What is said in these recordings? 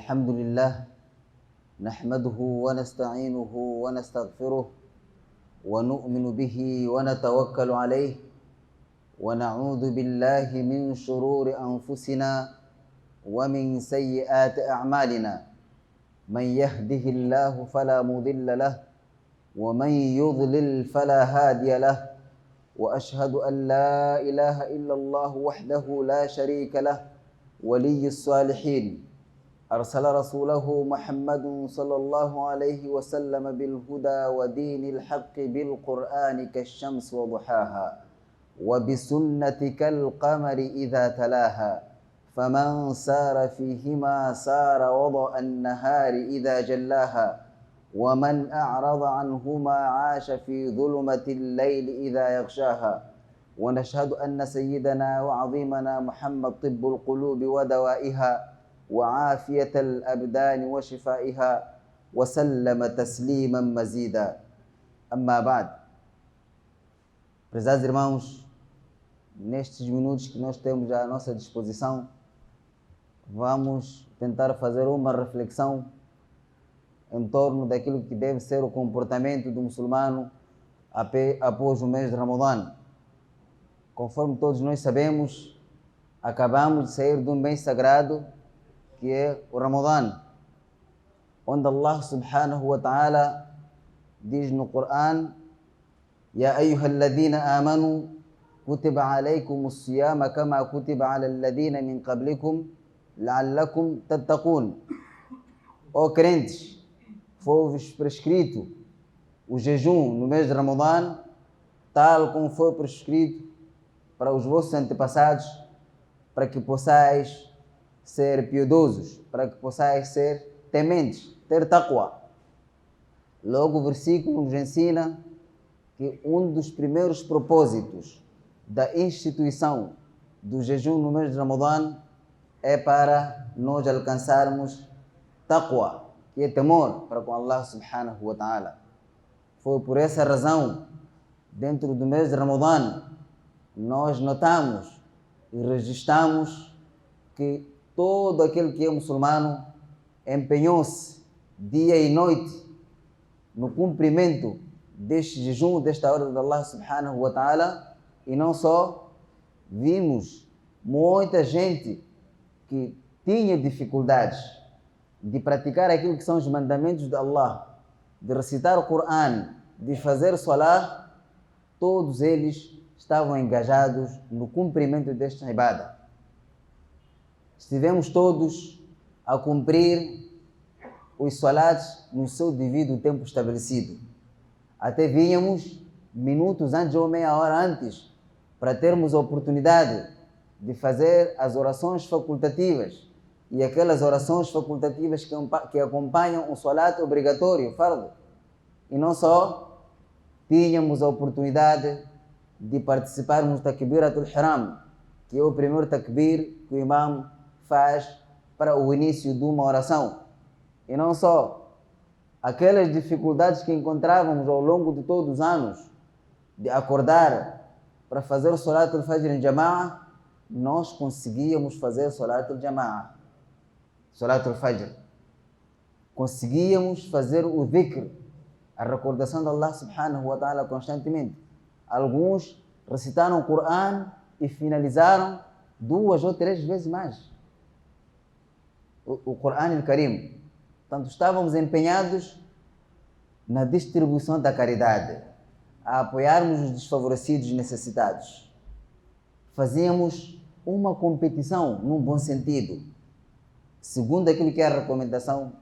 الحمد لله نحمده ونستعينه ونستغفره ونؤمن به ونتوكل عليه ونعوذ بالله من شرور أنفسنا ومن سيئات أعمالنا من يهده الله فلا مضل له ومن يضلل فلا هادي له وأشهد أن لا إله إلا الله وحده لا شريك له ولي الصالحين أرسل رسوله محمد صلى الله عليه وسلم بالهدى ودين الحق بالقرآن كالشمس وضحاها وبسنة كالقمر إذا تلاها فمن سار فيهما سار وضع النهار إذا جلاها ومن أعرض عنهما عاش في ظلمة الليل إذا يغشاها ونشهد أن سيدنا وعظيمنا محمد طب القلوب ودوائها وعافية الأبدان وشفائها وسلم تسليما مزيدا. أما بعد, prezados irmãos, nestes minutos que nós temos à nossa disposição, vamos tentar fazer uma reflexão em torno daquilo que deve ser o comportamento do muçulmano após o mês de Ramadã. Conforme todos nós sabemos, acabamos de sair de um mês sagrado que é o Ramadã, onde Allah subhanahu wa ta'ala diz no Coran: Ya ayyuhalladhina amanu kutiba alaykumus siyama kama kutiba alal ladhina min qablikum la'allakum tattaqun. Ó crentes, foi-vos prescrito o jejum no mês de Ramadã, tal como foi prescrito para os vossos antepassados, para que possais ser piedosos, para que possais ser tementes, ter taqwa. Logo o versículo nos ensina que um dos primeiros propósitos da instituição do jejum no mês de Ramadã é para nós alcançarmos taqwa, que é temor para com Allah subhanahu wa ta'ala. Foi por essa razão, dentro do mês de Ramadã, nós notamos e registramos que todo aquele que é muçulmano empenhou-se dia e noite no cumprimento deste jejum, desta ordem de Allah subhanahu wa ta'ala. E não só, vimos muita gente que tinha dificuldades de praticar aquilo que são os mandamentos de Allah, de recitar o Coran, de fazer salah. Todos eles estavam engajados no cumprimento desta ibadah. Estivemos todos a cumprir os salats no seu devido tempo estabelecido. Até vínhamos minutos antes ou meia hora antes para termos a oportunidade de fazer as orações facultativas e aquelas orações facultativas que acompanham o salat obrigatório, fardo. E não só, tínhamos a oportunidade de participarmos do Takbiratul Ihram, que é o primeiro takbir que o imam faz para o início de uma oração. E não só, aquelas dificuldades que encontrávamos ao longo de todos os anos de acordar para fazer o Salat al-Fajr em Jama'a, nós conseguíamos fazer o Salat al-Jama'a, Salat al-Fajr. Conseguíamos fazer o dhikr, a recordação de Allah subhanahu wa ta'ala constantemente. Alguns recitaram o Coran e finalizaram 2 ou 3 vezes mais o Coran al-Karim. Portanto, estávamos empenhados na distribuição da caridade, a apoiarmos os desfavorecidos e necessitados. Fazíamos uma competição num bom sentido, segundo aquilo que é a recomendação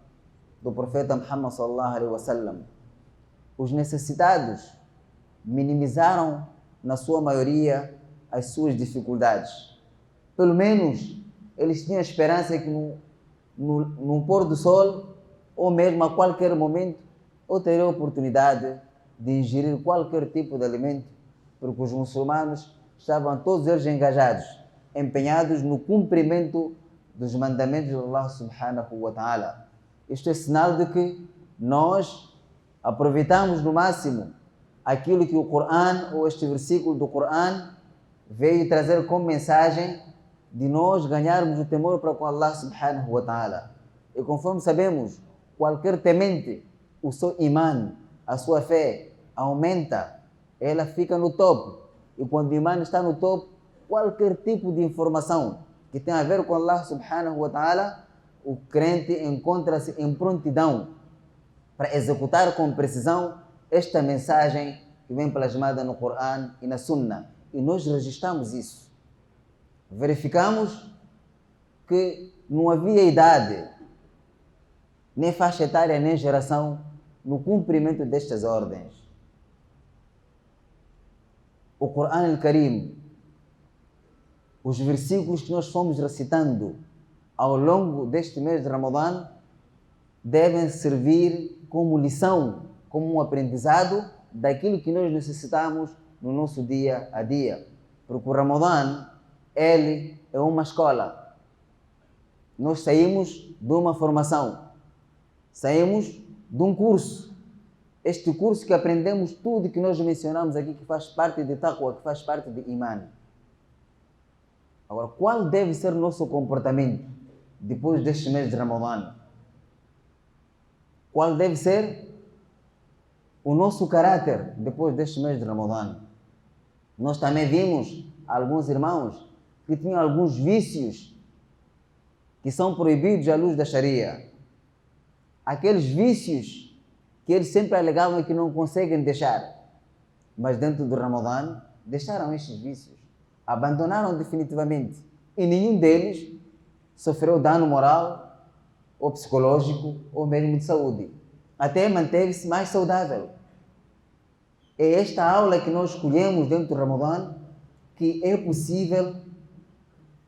do profeta Muhammad sallallahu alaihi wasallam. Os necessitados minimizaram, na sua maioria, as suas dificuldades. Pelo menos, eles tinham a esperança que no pôr do sol, ou mesmo a qualquer momento, eu teria a oportunidade de ingerir qualquer tipo de alimento, porque os muçulmanos estavam todos eles engajados, empenhados no cumprimento dos mandamentos de Allah subhanahu wa ta'ala. Isto é sinal de que nós aproveitamos no máximo aquilo que o Coran, ou este versículo do Coran, veio trazer como mensagem de nós ganharmos o temor para com Allah subhanahu wa ta'ala. E conforme sabemos, qualquer temente, o seu imã, a sua fé aumenta, ela fica no topo. E quando o imã está no topo, qualquer tipo de informação que tem a ver com Allah subhanahu wa ta'ala, o crente encontra-se em prontidão para executar com precisão esta mensagem que vem plasmada no Coran e na Sunna. E nós registramos isso. Verificamos que não havia idade, nem faixa etária, nem geração no cumprimento destas ordens. O Coran al-Karim, os versículos que nós fomos recitando ao longo deste mês de Ramadã, devem servir como lição, como um aprendizado daquilo que nós necessitamos no nosso dia a dia. Porque o Ramadã, ele é uma escola. Nós saímos de uma formação, saímos de um curso. Este curso que aprendemos tudo que nós mencionamos aqui, que faz parte de taqwa, que faz parte de iman. Agora, qual deve ser o nosso comportamento depois deste mês de Ramadã? Qual deve ser o nosso caráter depois deste mês de Ramadã? Nós também vimos alguns irmãos que tinham alguns vícios que são proibidos à luz da Sharia. Aqueles vícios que eles sempre alegavam que não conseguem deixar. Mas dentro do Ramadã, deixaram estes vícios. Abandonaram definitivamente. E nenhum deles sofreu dano moral, ou psicológico, ou mesmo de saúde. Até manteve-se mais saudável. É esta aula que nós escolhemos dentro do Ramadã, que é possível,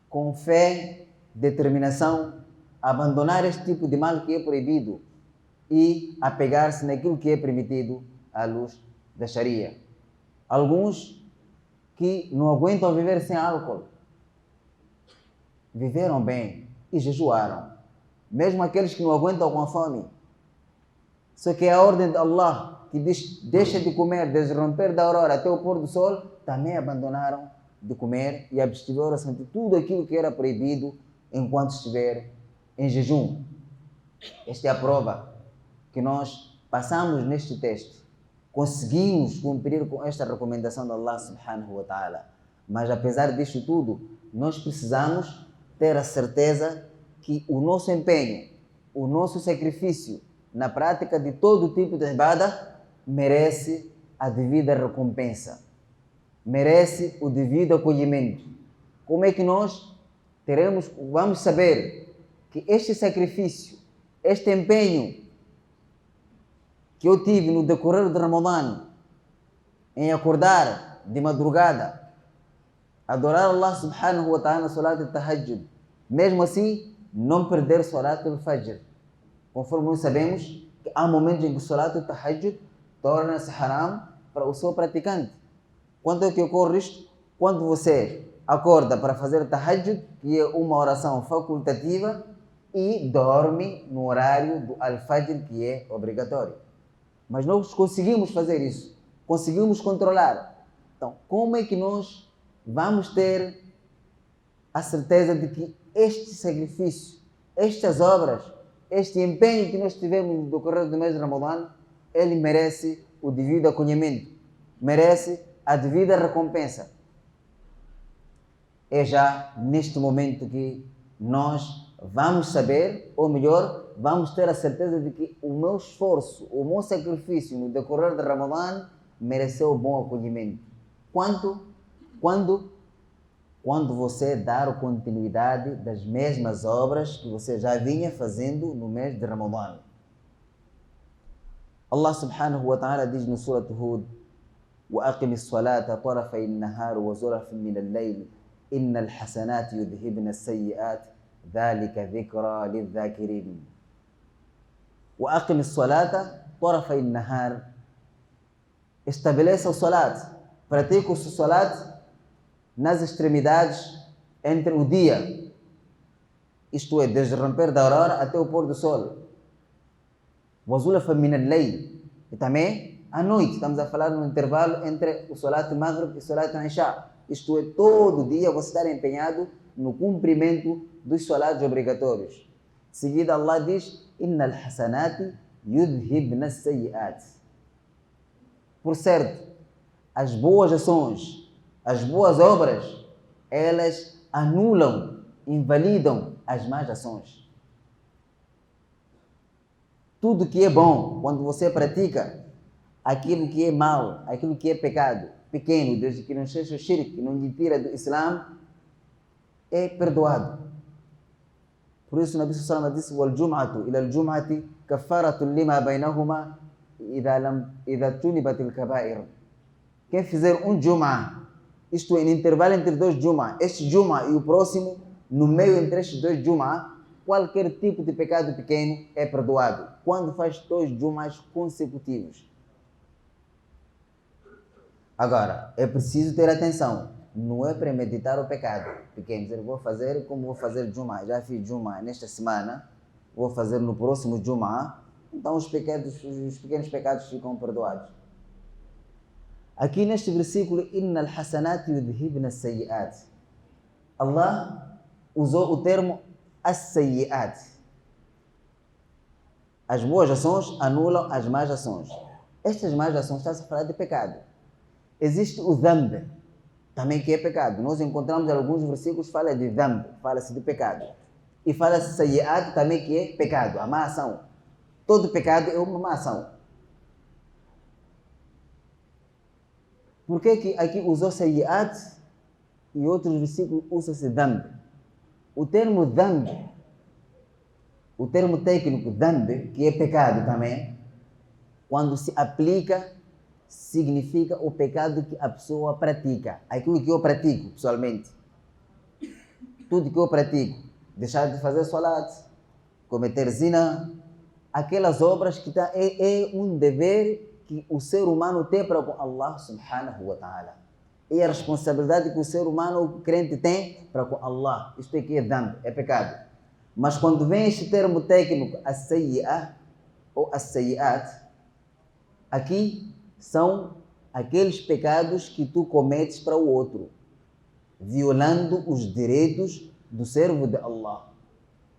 com fé, determinação, abandonar este tipo de mal que é proibido e apegar-se naquilo que é permitido à luz da Sharia. Alguns que não aguentam viver sem álcool, viveram bem e jejuaram. Mesmo aqueles que não aguentam com a fome. Só que a ordem de Allah, que diz, deixa de comer desde o romper da aurora até o pôr do sol, também abandonaram de comer e abstiveram-se de tudo aquilo que era proibido enquanto estiver em jejum. Esta é a prova que nós passamos neste texto. Conseguimos cumprir com esta recomendação de Allah subhanahu wa ta'ala. Mas apesar disto tudo, nós precisamos ter a certeza que o nosso empenho, o nosso sacrifício na prática de todo tipo de ibadah merece a devida recompensa, merece o devido acolhimento. Como é que nós vamos saber que este sacrifício, este empenho que eu tive no decorrer do Ramadã, em acordar de madrugada, adorar Allah subhanahu wa ta'ala na salat al-tahajjud, mesmo assim não perder salat al-fajr. Conforme nós sabemos que há momentos em que o salat al-tahajjud torna-se haram para o seu praticante. Quando é que ocorre isto? Quando você acorda para fazer tahajjud, que é uma oração facultativa, e dorme no horário do al-fajr, que é obrigatório. Mas nós conseguimos fazer isso, conseguimos controlar. Então, como é que nós vamos ter a certeza de que este sacrifício, estas obras, este empenho que nós tivemos no decorrer do mês de Ramadã, ele merece o devido acolhimento, merece a devida recompensa? É já neste momento que nós vamos saber, ou melhor, vamos ter a certeza de que o meu esforço, o meu sacrifício no decorrer de Ramadã mereceu bom acolhimento. Quando você dar continuidade das mesmas obras que você já vinha fazendo no mês de Ramadã. Allah subhanahu wa ta'ala diz no Surah Hud: وَأَقِمِ الصَّلَاةَ طَرَفَيِ النَّهَارِ وَزُلَفٍ مِنَ اللَّيْلِ إِنَّ الْحَسَنَاتِ يُذْهِبْنَ السَّيِّئَاتِ ذَلِكَ ذِكْرَى لِلذَّاكِرِينَ. وَأَقِمِ الصَّلَاةَ طَرَفَيِ النَّهَارِ. Estabeleça o salat, pratique o salat nas extremidades entre o dia, isto é, desde o romper da aurora até o pôr do sol. وَزُلَفًا مِنَ اللَّيْلِ. E também à noite, estamos a falar no intervalo entre o salat maghrib e o salat isha. Isto é, todo dia você estar empenhado no cumprimento dos salats obrigatórios. De seguida Allah diz: Innal hasanati yudhibna as-sayyi'at. Por certo, as boas ações, as boas obras, elas anulam, invalidam as más ações. Tudo que é bom, quando você pratica, aquilo que é mal, aquilo que é pecado, pequeno, desde que não seja shirk, que não lhe tira do Islã, é perdoado. Por isso, o Nabi sallallahu alaihi wasallam disse: "Wal-jum'atu ila al-jum'ati kaffaratun lima bainahuma idha tunibatil kaba'ir." Quem fizer um jum'a, isto é, no intervalo entre dois jum'a, este jum'a e o próximo, no meio entre estes dois jum'a, qualquer tipo de pecado pequeno é perdoado. Quando faz dois jum'as consecutivos. Agora, é preciso ter atenção. Não é premeditar o pecado pequeno. Dizer, vou fazer como vou fazer Jum'a. Já fiz Jum'a nesta semana, vou fazer no próximo Jum'a. Então os pequenos pecados ficam perdoados. Aqui neste versículo, Innal hasanati yudhibna as-sayyi'at. Allah usou o termo as-sayyi'at. As boas ações anulam as más ações. Estas más ações está-se a falar de pecado. Existe o dhanb, também que é pecado. Nós encontramos alguns versículos que falam de dhanb, fala-se de pecado. E fala-se sayyi'at também que é pecado, a má ação. Todo pecado é uma má ação. Por que aqui usou sayyi'at e outros versículos usa-se dhanb? O termo dhanb, o termo técnico dhanb, que é pecado também, quando se aplica, significa o pecado que a pessoa pratica. Aquilo que eu pratico, pessoalmente. Tudo que eu pratico. Deixar de fazer salat, cometer zina, aquelas obras que é um dever que o ser humano tem para com Allah subhanahu wa ta'ala. É a responsabilidade que o ser humano, o crente, tem para com Allah. Isto aqui é dhanb, é pecado. Mas quando vem este termo técnico, as-sayyi'ah ou as-sayyi'at, aqui são aqueles pecados que tu cometes para o outro, violando os direitos do servo de Allah.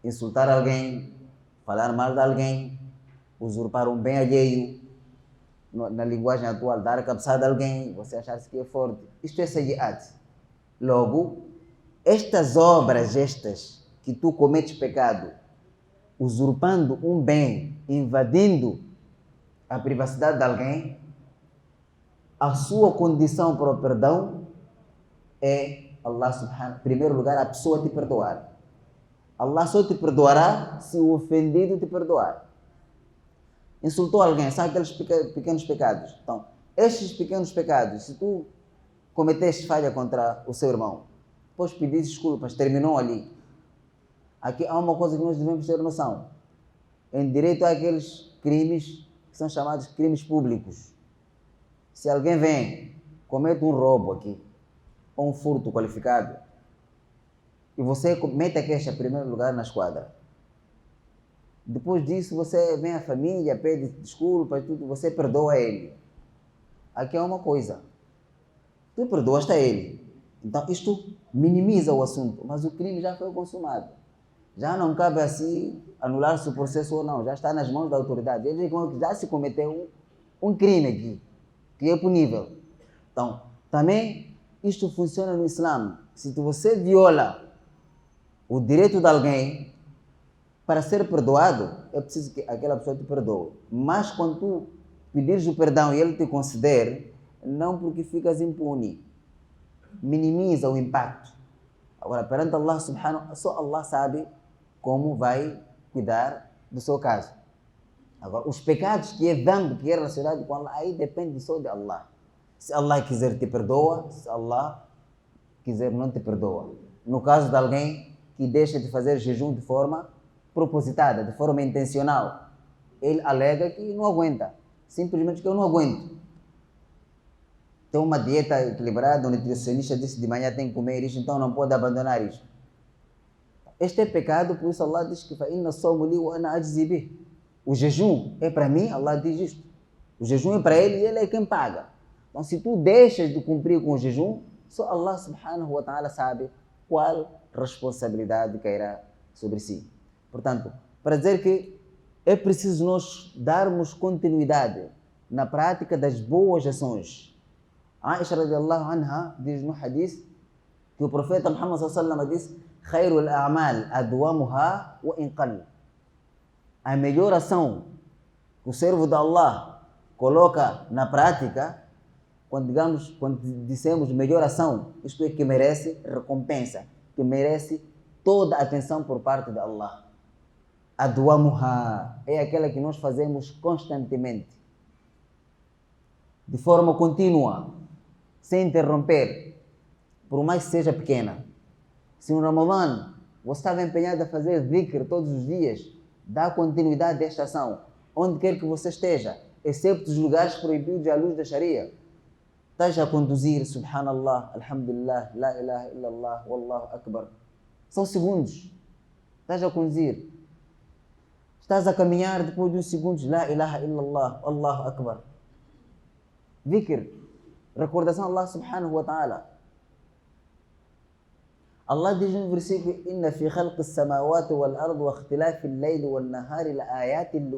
Insultar alguém, falar mal de alguém, usurpar um bem alheio, na linguagem atual, dar a cabeçada a alguém, você achar-se que é forte. Isto é sayyi'at. Logo, estas obras, que tu cometes pecado, usurpando um bem, invadindo a privacidade de alguém, a sua condição para o perdão é Allah subhanahu, em primeiro lugar, a pessoa te perdoar. Allah só te perdoará se o ofendido te perdoar. Insultou alguém, sabe aqueles pequenos pecados? Então, estes pequenos pecados, se tu cometeste falha contra o seu irmão, depois pediste desculpas, terminou ali. Aqui há uma coisa que nós devemos ter noção. Em direito há aqueles crimes que são chamados crimes públicos. Se alguém vem, comete um roubo aqui, ou um furto qualificado, e você mete a queixa em primeiro lugar na esquadra. Depois disso, você vem à família, pede desculpas, tudo, você perdoa ele. Aqui é uma coisa. Tu perdoaste a ele. Então, isto minimiza o assunto, mas o crime já foi consumado. Já não cabe assim anular-se o processo ou não, já está nas mãos da autoridade. Eles já se cometeu um crime aqui, que é punível. Então, também isto funciona no Islã. Se você viola o direito de alguém, para ser perdoado, é preciso que aquela pessoa te perdoe. Mas quando tu pedires o perdão e ele te conceder, não porque ficas impune. Minimiza o impacto. Agora, perante Allah subhanahu, só Allah sabe como vai cuidar do seu caso. Agora, os pecados que é dhanb, que é relacionado com Allah, aí depende só de Allah. Se Allah quiser te perdoa, se Allah quiser não te perdoa. No caso de alguém que deixa de fazer jejum de forma propositada, de forma intencional, ele alega que não aguenta, simplesmente que eu não aguento. Tem uma dieta equilibrada, o nutricionista disse de manhã tem que comer isto, então não pode abandonar isto. Este é pecado, por isso Allah diz que فَإِنَّ الصَّوْمُ لِي وَأَنَا أَجْزِي بِهِ. O jejum é para mim, Allah diz isto. O jejum é para ele e ele é quem paga. Então, se tu deixas de cumprir com o jejum, só Allah subhanahu wa ta'ala sabe qual responsabilidade cairá sobre si. Portanto, para dizer que é preciso nós darmos continuidade na prática das boas ações. Aisha radiallahu anha diz no hadith que o profeta Muhammad sallallahu alaihi wasallam disse: "Khairul a'mal adwamuha wa in qall." A melhor ação que o servo de Allah coloca na prática, quando dissemos melhor ação, isto é que merece recompensa, que merece toda a atenção por parte de Allah. Adwamuha é aquela que nós fazemos constantemente, de forma contínua, sem interromper, por mais que seja pequena. Se no Ramadã você estava empenhado a fazer dhikr todos os dias, dá continuidade a esta ação, onde quer que você esteja, excepto os lugares proibidos à luz da Sharia. Estás a conduzir, subhanallah, alhamdulillah, la ilaha illallah, wallahu akbar. São segundos. Estás a conduzir. Estás a caminhar, depois de uns segundos, la ilaha illallah, wallahu akbar. Dhikr, recordação a Allah subhanahu wa ta'ala. Allah diz no versículo: "Inna fi khalqi as-samawati wal ardi wa ikhtilafi al-layli wan nahari la ayatin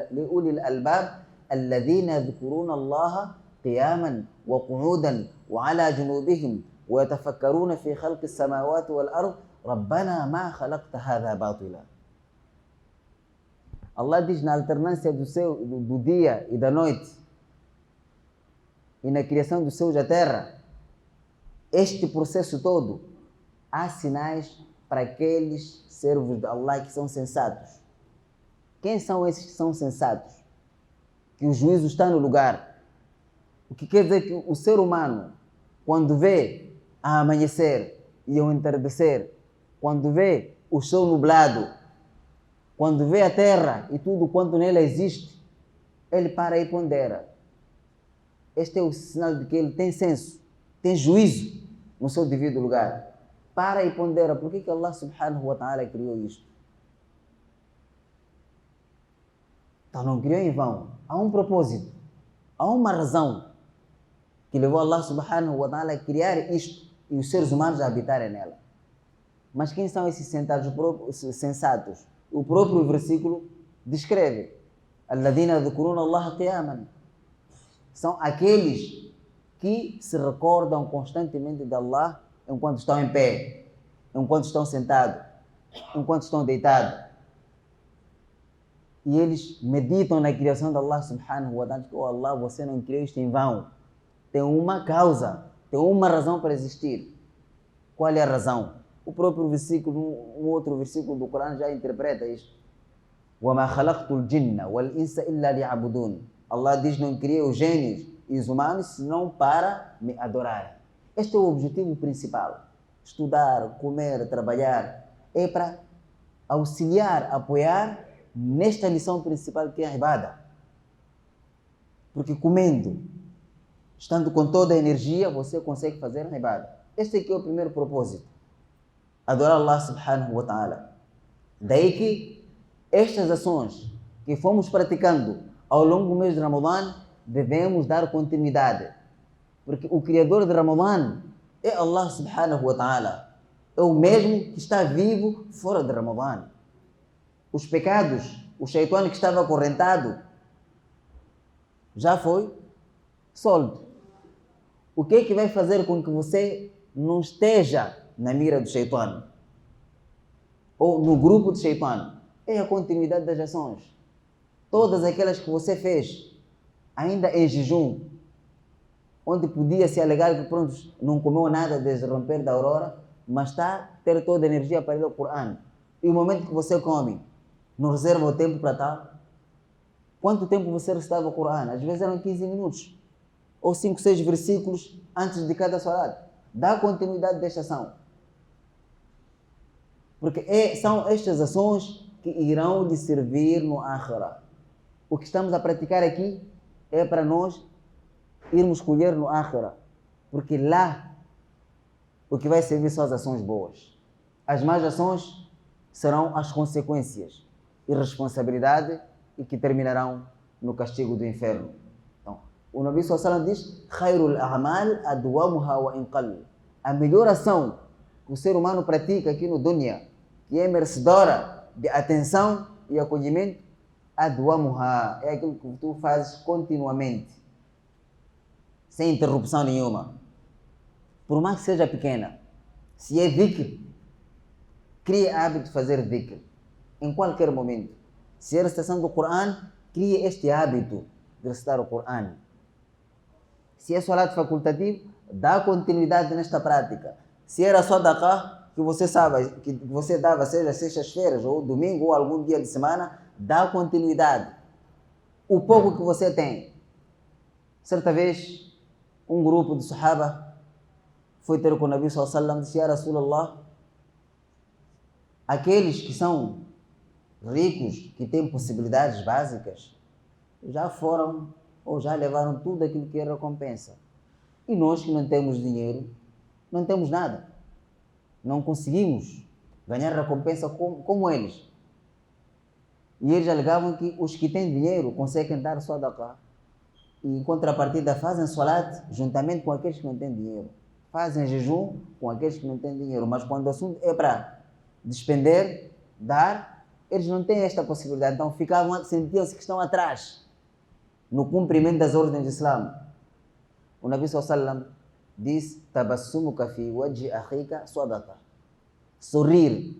li ulil albab alladhina yadhkuruna Allah qiyaman wa qu'udan wa ala junubihim wa yatafakkaruna fi khalqi as-samawati wal ardi rabbana ma khalaqta hadha batila." Allah diz na alternância do dia e da noite e na criação dos céus e da terra, este processo todo, há sinais para aqueles servos de Allah que são sensatos. Quem são esses que são sensatos? Que o juízo está no lugar. O que quer dizer que o ser humano, quando vê a amanhecer e ao entardecer, quando vê o céu nublado, quando vê a terra e tudo quanto nela existe, ele para e pondera. Este é o sinal de que ele tem senso, tem juízo no seu devido lugar. Para e pondera, por que Allah subhanahu wa ta'ala criou isto? Então não criou em vão. Há um propósito, há uma razão que levou Allah subhanahu wa ta'ala a criar isto e os seres humanos a habitarem nela. Mas quem são esses sensatos? O próprio versículo descreve: "Alladhina yadhkuruna Allah qiyaman." São aqueles que se recordam constantemente de Allah enquanto estão em pé, enquanto estão sentados, enquanto estão deitados. E eles meditam na criação de Allah subhanahu wa ta'ala. Oh Allah, você não criou isto em vão. Tem uma causa, tem uma razão para existir. Qual é a razão? O próprio versículo, um outro versículo do Corão já interpreta isto. وَمَا خَلَقْتُ الْجِنَّ وَالْإِنسَ إِلَّا لِيَعْبُدُونَ. Allah diz: não criei os gênios e os humanos senão para me adorarem. Este é o objetivo principal. Estudar, comer, trabalhar, é para auxiliar, apoiar nesta lição principal que é a ibada. Porque comendo, estando com toda a energia, você consegue fazer a ibada. Este aqui é o primeiro propósito. Adorar Allah subhanahu wa ta'ala. Daí que estas ações que fomos praticando ao longo do mês de Ramadã, devemos dar continuidade. Porque o Criador de Ramadã é Allah subhanahu wa ta'ala. É o mesmo que está vivo fora de Ramadã. Os pecados, o Shaitã que estava acorrentado, já foi solto. O que é que vai fazer com que você não esteja na mira do Shaitã? Ou no grupo do Shaitã? É a continuidade das ações. Todas aquelas que você fez, ainda em jejum, onde podia se alegar que pronto, não comeu nada desde o romper da aurora, mas está a ter toda a energia para ler o Corão. E o momento que você come, não reserva o tempo para tal? Quanto tempo você recitava o Corão? Às vezes eram 15 minutos, ou 5, 6 versículos antes de cada salat. Dá continuidade desta ação. Porque são estas ações que irão lhe servir no Akhirah. O que estamos a praticar aqui é para nós irmos colher no Akhirah. Porque lá o que vai servir são as ações boas. As más ações serão as consequências e responsabilidade e que terminarão no castigo do inferno. Então, o Nabi sallallahu alaihi wasallam diz: "Khairul a'mal adwamuha wa in qall." A melhor ação que o ser humano pratica aqui no dunya, que é merecedora de atenção e acolhimento, adwamuha, é aquilo que tu fazes continuamente, sem interrupção nenhuma. Por mais que seja pequena, se é dhikr, crie hábito de fazer dhikr em qualquer momento. Se é recitação do Coran, crie este hábito de recitar o Coran. Se é salat facultativo, dá continuidade nesta prática. Se era sadaqah, que você sabe, que você dava, seja sextas-feiras, ou domingo, ou algum dia de semana, dá continuidade. O pouco que você tem. Certa vez, um grupo de Sahaba foi ter com o Nabi sallallahu alaihi wasallam e disse: Ya Rasulallah, aqueles que são ricos, que têm possibilidades básicas, já foram ou já levaram tudo aquilo que é recompensa. E nós que não temos dinheiro, não temos nada. Não conseguimos ganhar recompensa como eles. E eles alegavam que os que têm dinheiro conseguem dar sadaqah. E em contrapartida fazem salat juntamente com aqueles que não têm dinheiro. Fazem jejum com aqueles que não têm dinheiro. Mas quando o assunto é para despender, dar, eles não têm esta possibilidade. Então sentiam-se que estão atrás no cumprimento das ordens do Islã. O Nabi sallallahu alaihi wasallam diz: tabassumuka fi wajhi akhika sadaqa. Sorrir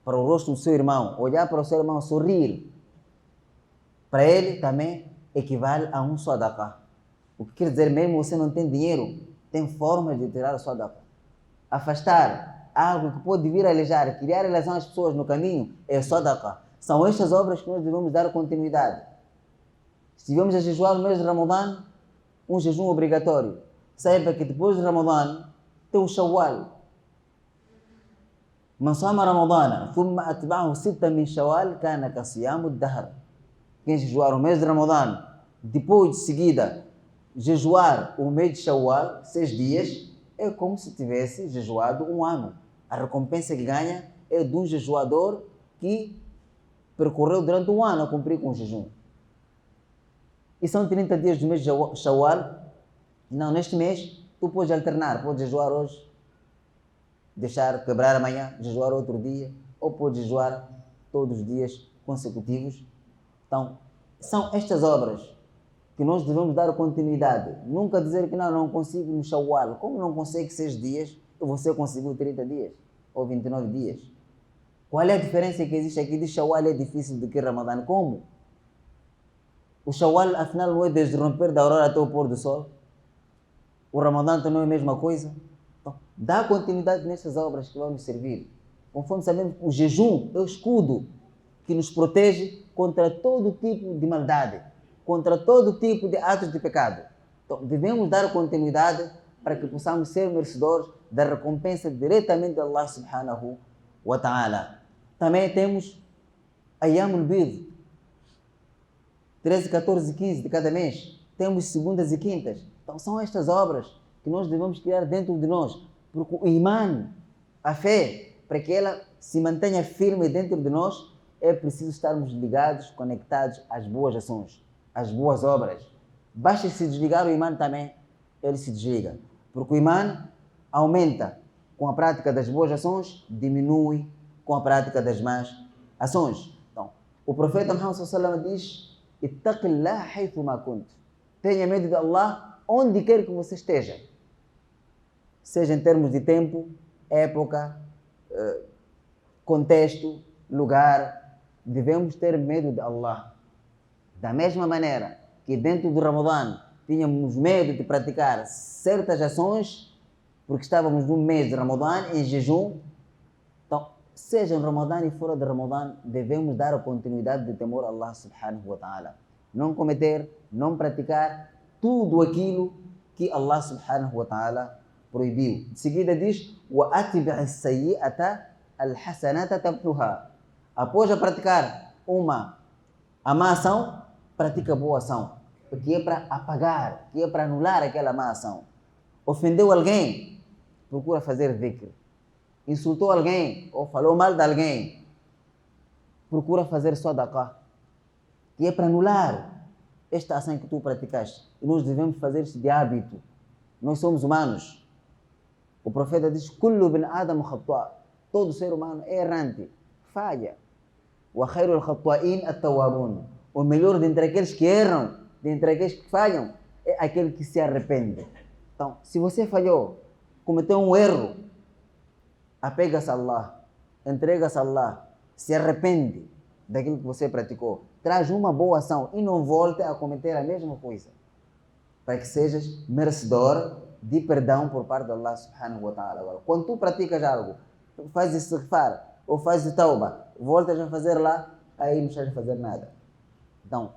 para o rosto do seu irmão, olhar para o seu irmão, sorrir, para ele também equivale a um sadaqa. O que quer dizer, mesmo você não tem dinheiro, tem formas de tirar o sadaqa. Afastar algo que pode vir a alejar, criar relação às pessoas no caminho, é sadaqa. São estas obras que nós devemos dar continuidade. Se estivermos a jejuar no mês de Ramadã, um jejum obrigatório, saiba que depois de Ramadã tem o Shawwal. Man sama Ramadana, thumma atba'ahu sitta min Shawwal, kana ka siyamu dahr. Quem jejuar o mês de Ramadã, depois de seguida jejuar o mês de Shawwal, 6 dias, é como se tivesse jejuado um ano. A recompensa que ganha é de um jejuador que percorreu durante um ano a cumprir com o jejum. E são 30 dias do mês de Shawwal. Não, neste mês, tu podes alternar, podes jejuar hoje, deixar quebrar amanhã, jejuar outro dia, ou podes jejuar todos os dias consecutivos. Então, são estas obras que nós devemos dar continuidade. Nunca dizer que não consigo no Shawwal. Como não consegue 6 dias, e você conseguiu 30 dias, ou 29 dias? Qual é a diferença que existe aqui de Shawwal é difícil do que Ramadã? Como? O Shawwal, afinal, não é desde o romper da aurora até o pôr do sol? O Ramadã não é a mesma coisa? Então, dá continuidade nessas obras que vão nos servir. Conforme sabemos, o jejum é o escudo que nos protege contra todo tipo de maldade, contra todo tipo de atos de pecado. Então, devemos dar continuidade para que possamos ser merecedores da recompensa diretamente de Allah subhanahu wa ta'ala. Também temos Ayyamul Bid, 13, 14 e 15 de cada mês. Temos segundas e quintas. Então são estas obras que nós devemos criar dentro de nós. Porque o imã, a fé, para que ela se mantenha firme dentro de nós, é preciso estarmos ligados, conectados às boas ações, às boas obras. Basta se desligar o imã também, ele se desliga. Porque o imã aumenta com a prática das boas ações, diminui com a prática das más ações. Então, o profeta Muhammad sallallahu alaihi wasallam diz: ittaqillah haythuma kunt. Tenha medo de Allah onde quer que você esteja. Seja em termos de tempo, época, contexto, lugar, devemos ter medo de Allah. Da mesma maneira que dentro do Ramadã tínhamos medo de praticar certas ações, porque estávamos no mês de Ramadã em jejum, então, seja em Ramadã e fora de Ramadã, devemos dar a continuidade de temor a Allah subhanahu wa ta'ala. Não cometer, não praticar tudo aquilo que Allah subhanahu wa ta'ala proibiu. De seguida diz: وَأَتِبِعِ السَّيِّئَةَ الْحَسَنَةَ تَمْحُهَا. Após a praticar a má ação, pratica a boa ação, que é para apagar, que é para anular aquela má ação. Ofendeu alguém, procura fazer dhikr. Insultou alguém ou falou mal de alguém, procura fazer sadaqah, que é para anular esta ação que tu praticaste. E nós devemos fazer isso de hábito. Nós somos humanos. O profeta diz: Kullu bin Adam khata. Todo ser humano é errante, falha. وَخَيْرُ الْخَطَّائِينَ التَّوَّابُونَ. O melhor dentre aqueles que erram, dentre aqueles que falham, é aquele que se arrepende. Então, se você falhou, cometeu um erro, apega-se a Allah, entrega-se a Allah, se arrepende daquilo que você praticou, traz uma boa ação e não volte a cometer a mesma coisa, para que sejas merecedor de perdão por parte de Allah subhanahu wa ta'ala. Agora, quando tu praticas algo, fazes istighfar ou fazes tauba, voltas a fazer lá, aí não estás a fazer nada. Então,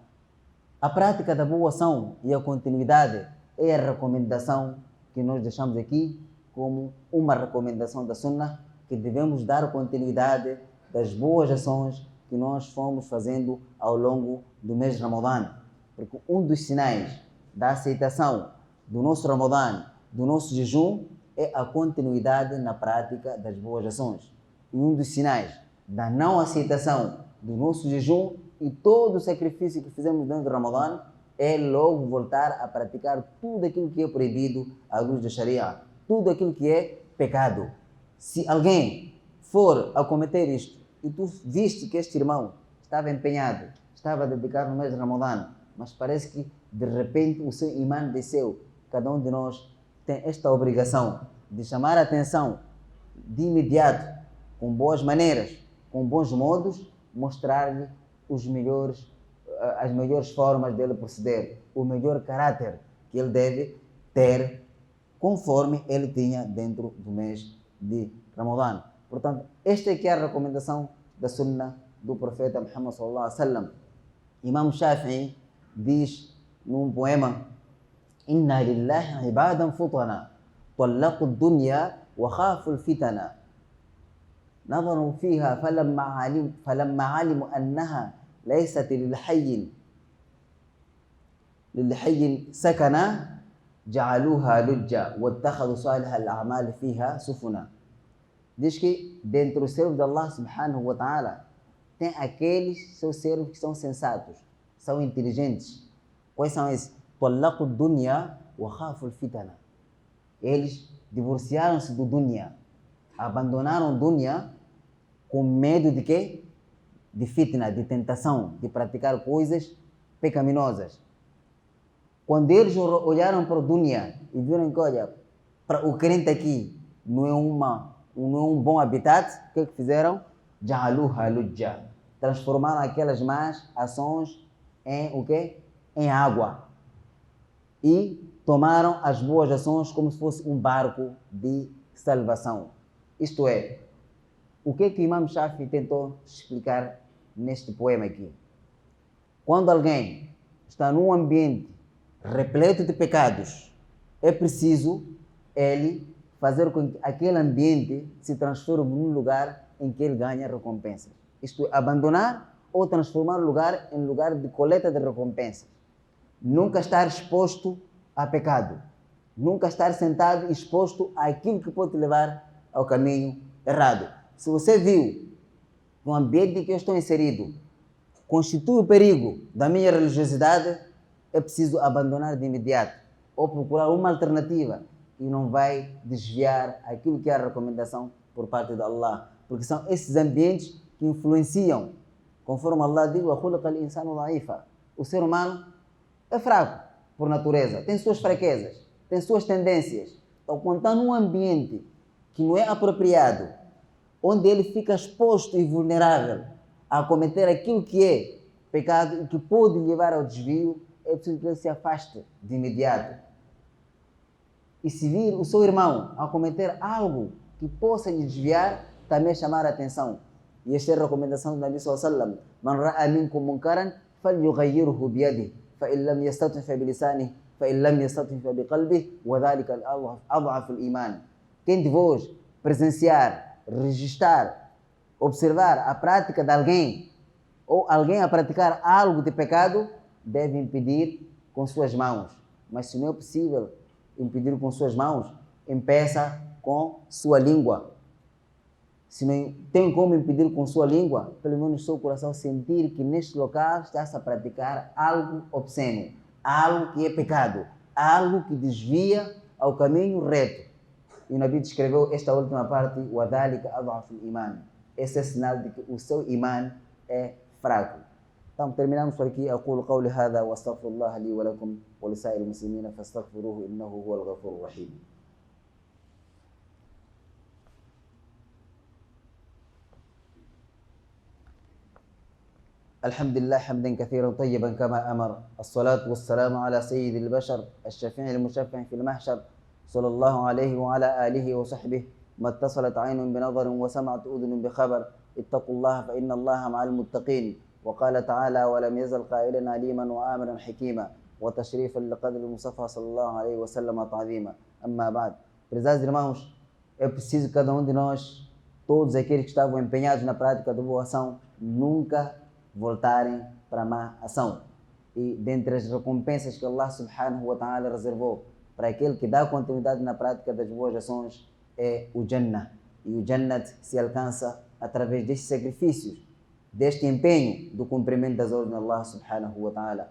a prática da boa ação e a continuidade é a recomendação que nós deixamos aqui como uma recomendação da Sunnah, que devemos dar continuidade das boas ações que nós fomos fazendo ao longo do mês de Ramadã. Porque um dos sinais da aceitação do nosso Ramadã, do nosso jejum, é a continuidade na prática das boas ações. E um dos sinais da não aceitação do nosso jejum e todo o sacrifício que fizemos dentro do Ramadã é logo voltar a praticar tudo aquilo que é proibido à luz da Sharia, tudo aquilo que é pecado. Se alguém for a cometer isto e tu viste que este irmão estava empenhado, estava a dedicar no mês de Ramadã, mas parece que de repente o seu imã desceu, cada um de nós tem esta obrigação de chamar a atenção de imediato, com boas maneiras, com bons modos, mostrar-lhe as melhores formas dele proceder, o melhor caráter que ele deve ter, conforme ele tinha dentro do mês de Ramadã. Portanto, esta aqui é a recomendação da Sunnah do profeta Muhammad sallallahu alaihi wasallam. Imam Shafi'i diz num poema: Inna lillahi ibadan futana, طلقوا الدنيا وخافوا الفتنة نظروا فيها فلما علموا أنها ليست للحي سكنا جعلوها لجا واتخذوا صالح الأعمال فيها سفنا. Diz que dentro dos servos de Allah subhanahu wa ta'ala tem aqueles seus servos que são sensatos, são inteligentes. Quais são esses? طلقوا الدنيا وخافوا الفتنة. Eles divorciaram-se do dunya, abandonaram dunya com medo de quê? De fitna, de tentação, de praticar coisas pecaminosas. Quando eles olharam para o dunya e viram que, olha, para o crente aqui não é um bom habitat, o que fizeram? Ja'aluha lujja. Transformaram aquelas más ações em o quê? Em água. E tomaram as boas ações como se fosse um barco de salvação. Isto é, o que o Imam Shafi'i tentou explicar neste poema aqui? Quando alguém está num ambiente repleto de pecados, é preciso ele fazer com que aquele ambiente se transforme num lugar em que ele ganha recompensas. Isto é, abandonar ou transformar o lugar em lugar de coleta de recompensas. Nunca estar exposto a pecado. Nunca estar sentado exposto àquilo que pode te levar ao caminho errado. Se você viu que o ambiente em que eu estou inserido constitui o perigo da minha religiosidade, é preciso abandonar de imediato ou procurar uma alternativa e não vai desviar aquilo que é a recomendação por parte de Allah. Porque são esses ambientes que influenciam, conforme Allah diz, وَخُلِقَ الْإِنسَانُ ضَعِيفًا. O ser humano é fraco por natureza, tem suas fraquezas, tem suas tendências. Então, quando está num ambiente que não é apropriado, onde ele fica exposto e vulnerável a cometer aquilo que é pecado e que pode levar ao desvio, é preciso que ele se afaste de imediato. E se vir o seu irmão a cometer algo que possa lhe desviar, também chamar a atenção. E esta é a recomendação do Nabi sallallahu alaihi wasallam: Man ra'a minkum munkaran falyughayyirhu biyadihi فإن لم يستطع فبلسانه فإن لم يستطع فبقلبه وذلك أضعف الإيمان. Quem de vós presenciar, registrar, observar a prática de alguém ou alguém a praticar algo de pecado, deve impedir com suas mãos. Mas se não é possível impedir com suas mãos, impeça com sua língua. Se não tem como impedir com sua língua, pelo menos seu coração sentir que neste local está-se a praticar algo obsceno, algo que é pecado, algo que desvia ao caminho reto. E o Nabi descreveu esta última parte, وَذَلِكَ أَضْعَفُ الْإِيمَانِ. esse é sinal de que o seu imã é fraco. Então terminamos por aqui. أقول قولي هذا وأستغفر الله لي ولكم ولسائر المسلمين فاستغفروه إنه هو الغفور الرحيم. الحمد لله حمدا كثيرا طيبا كما أمر، الصلاة والسلام على سيد البشر الشفيع المشفع في المحشر صلى الله عليه وعلى آله وصحبه. ما اتصلت عين بنظر وسمعت أذن بخبر، اتقوا الله فإن الله مع المتقين. وقال تعالى: ولم يزل قائلا عليما وآمرا حكيما وتشريفا لقدر المصطفى صلى الله عليه وسلم تعظيما. أما بعد, prezados irmãos, é preciso que cada de nós, todos aqueles que estavam empenhados na prática da boa ação, nunca voltarem para a má ação. E dentre as recompensas que Allah subhanahu wa ta'ala reservou para aquele que dá continuidade na prática das boas ações é o Jannah. E o Jannah se alcança através destes sacrifícios, deste empenho do cumprimento das ordens de Allah subhanahu wa ta'ala.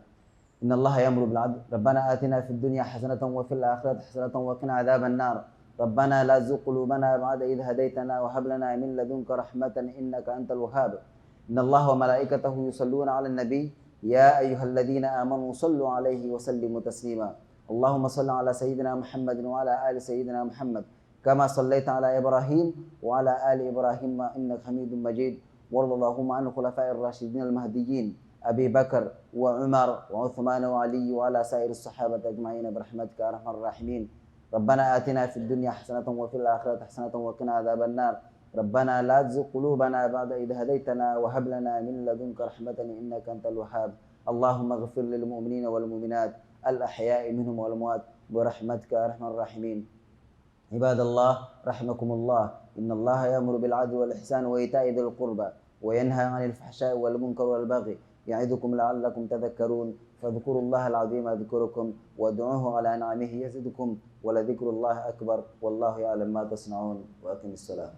إن الله يأمر بالعدل ربنا آتنا في الدنيا حسنة وفي الآخرة حسنة وقنا عذاب النار ربنا لا تزغ قلوبنا بعد إذ هديتنا وهب لنا من لدنك رحمة إنك أنت الوهاب إن الله وملائكته يصلون على النبي يا أيها الذين آمنوا صلوا عليه وسلموا تسليما اللهم صل على سيدنا محمد وعلى آل سيدنا محمد كما صليت على إبراهيم وعلى آل إبراهيم إنك حميد مجيد وارض اللهم عن الخلفاء الراشدين المهديين أبي بكر وعمر وعثمان وعلي وعلى سائر الصحابة أجمعين برحمتك يا أرحم الراحمين ربنا آتنا في الدنيا حسنة وفي الآخرة حسنة وقنا عذاب النار ربنا لا تزغ قلوبنا بعد إذ هديتنا وهب لنا من لدنك رحمة إنك أنت الوهاب اللهم اغفر للمؤمنين والمؤمنات الأحياء منهم والأموات برحمتك يا أرحم الراحمين عباد الله رحمكم الله إن الله يأمر بالعدل والإحسان وإيتاء ذي القربى وينهى عن الفحشاء والمنكر والبغي يعظكم لعلكم تذكرون فاذكروا الله العظيم يذكركم وادعوه على نعمه يزدكم ولذكر الله أكبر والله يعلم ما تصنعون وأقم الصلاة.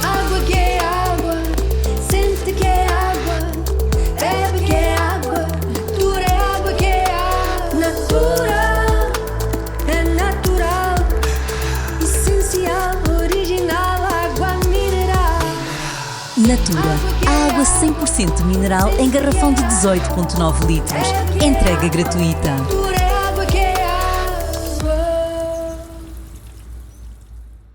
Água que é água, sente que é água, bebe que é água, natura é água que é água, natura é natural, essencial, original, água mineral. Natura, a água 100% mineral em garrafão de 18,9 litros. Entrega gratuita.